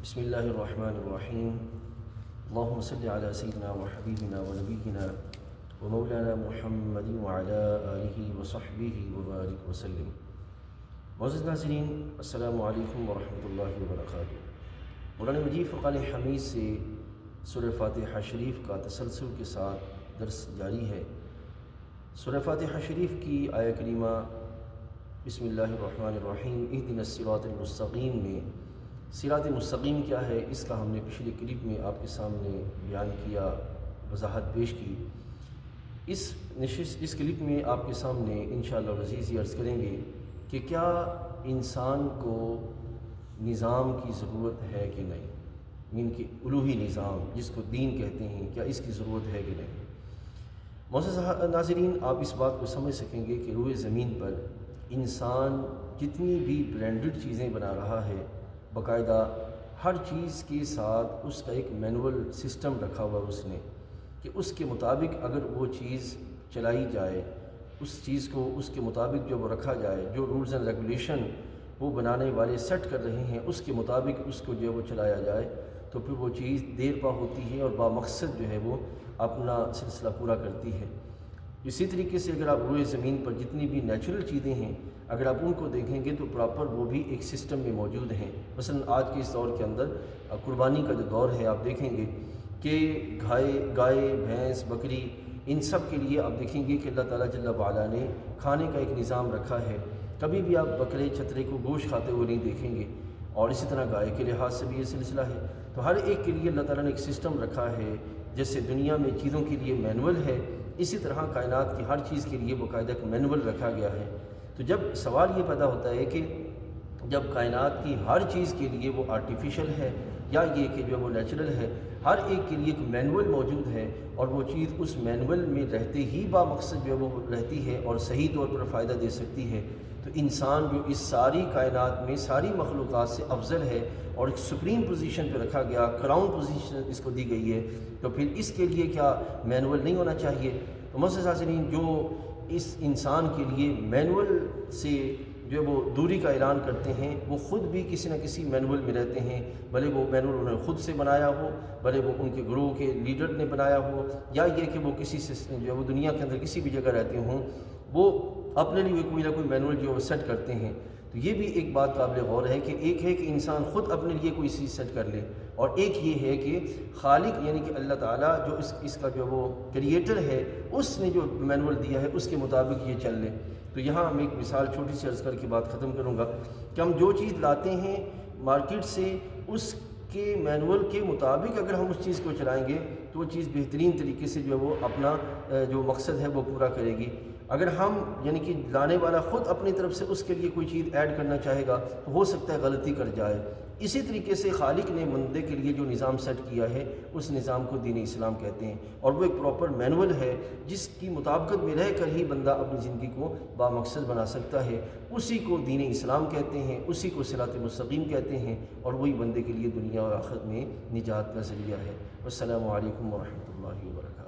بسم اللہ الرحمن الرحیم اللہم صلی علی سیدنا و حبیبنا و نبینا و مولانا محمد وعلی آلہ و صحبہ وبارک وسلم۔ معزز ناظرین، السلام علیکم ورحمۃ اللہ وبرکاتہ۔ قرآن مجید فرقان حمید سے سورہ فاتحہ شریف کا تسلسل کے ساتھ درس جاری ہے۔ سورہ فاتحہ شریف کی آیہ کریمہ بسم اللہ الرحمن الرحیم اہدنا الصراط المستقیم میں صراط مستقیم کیا ہے، اس کا ہم نے پچھلے کلپ میں آپ کے سامنے بیان کیا، وضاحت پیش کی۔ اس کلپ میں آپ کے سامنے انشاءاللہ العزیز یہ عرض کریں گے کہ کیا انسان کو نظام کی ضرورت ہے کہ نہیں، ان کی الوہی نظام جس کو دین کہتے ہیں، کیا اس کی ضرورت ہے کہ نہیں۔ معزز ناظرین، آپ اس بات کو سمجھ سکیں گے کہ روئے زمین پر انسان جتنی بھی برانڈڈ چیزیں بنا رہا ہے، باقاعدہ ہر چیز کے ساتھ اس کا ایک مینول سسٹم رکھا ہوا اس نے کہ اس کے مطابق اگر وہ چیز چلائی جائے، اس چیز کو اس کے مطابق جو وہ رکھا جائے، جو رولز اینڈ ریگولیشن وہ بنانے والے سیٹ کر رہے ہیں اس کے مطابق اس کو جو وہ چلایا جائے تو پھر وہ چیز دیر پا ہوتی ہے اور بامقصد جو ہے وہ اپنا سلسلہ پورا کرتی ہے۔ اسی طریقے سے اگر آپ روئے زمین پر جتنی بھی نیچرل چیزیں ہیں اگر آپ ان کو دیکھیں گے تو پراپر وہ بھی ایک سسٹم میں موجود ہیں۔ مثلا آج کے اس دور کے اندر قربانی کا جو دور ہے، آپ دیکھیں گے کہ گائے بھینس بکری ان سب کے لیے آپ دیکھیں گے کہ اللہ تعالیٰ جل وعلا نے کھانے کا ایک نظام رکھا ہے۔ کبھی بھی آپ بکرے چھترے کو گوشت کھاتے ہوئے نہیں دیکھیں گے، اور اسی طرح گائے کے لحاظ سے بھی یہ سلسلہ ہے۔ تو ہر ایک کے لیے اللہ تعالیٰ نے ایک سسٹم رکھا ہے، جیسے دنیا میں چیزوں کے لیے مینول ہے، اسی طرح کائنات کی ہر چیز کے لیے باقاعدہ ایک مینول رکھا گیا ہے۔ تو جب سوال یہ پیدا ہوتا ہے کہ جب کائنات کی ہر چیز کے لیے وہ آرٹیفیشل ہے یا یہ کہ جو وہ نیچرل ہے، ہر ایک کے لیے ایک مینول موجود ہے اور وہ چیز اس مینول میں رہتے ہی بامقصد جو وہ رہتی ہے اور صحیح طور پر فائدہ دے سکتی ہے، تو انسان جو اس ساری کائنات میں ساری مخلوقات سے افضل ہے اور ایک سپریم پوزیشن پہ رکھا گیا، کراؤن پوزیشن اس کو دی گئی ہے، تو پھر اس کے لیے کیا مینول نہیں ہونا چاہیے؟ تو معزز ناظرین، جو اس انسان کے لیے مینول سے جو وہ دوری کا اعلان کرتے ہیں وہ خود بھی کسی نہ کسی مینول میں رہتے ہیں، بھلے وہ مینول انہوں نے خود سے بنایا ہو، بھلے وہ ان کے گروہ کے لیڈر نے بنایا ہو، یا یہ کہ وہ کسی سے جو وہ دنیا کے اندر کسی بھی جگہ رہتے ہوں، وہ اپنے لیے کوئی نہ کوئی مینول جو وہ سیٹ کرتے ہیں۔ تو یہ بھی ایک بات قابل غور ہے کہ ایک ہے کہ انسان خود اپنے لیے کوئی چیز سیٹ کر لے، اور ایک یہ ہے کہ خالق یعنی کہ اللہ تعالیٰ جو اس کا جو وہ کریٹر ہے اس نے جو مینول دیا ہے اس کے مطابق یہ چل لے۔ تو یہاں میں ایک مثال چھوٹی سی عرض کر کے بات ختم کروں گا کہ ہم جو چیز لاتے ہیں مارکیٹ سے اس کے مینول کے مطابق اگر ہم اس چیز کو چلائیں گے تو وہ چیز بہترین طریقے سے جو وہ اپنا جو مقصد ہے وہ پورا کرے گی۔ اگر ہم یعنی کہ لانے والا خود اپنی طرف سے اس کے لیے کوئی چیز ایڈ کرنا چاہے گا تو ہو سکتا ہے غلطی کر جائے۔ اسی طریقے سے خالق نے بندے کے لیے جو نظام سیٹ کیا ہے اس نظام کو دین اسلام کہتے ہیں، اور وہ ایک پراپر مینول ہے جس کی مطابقت میں رہ کر ہی بندہ اپنی زندگی کو بامقصد بنا سکتا ہے۔ اسی کو دین اسلام کہتے ہیں، اسی کو صراط مستقیم کہتے ہیں، اور وہی بندے کے لیے دنیا اور آخرت میں نجات کا ذریعہ ہے۔ والسلام علیکم ورحمۃ اللہ وبرکاتہ۔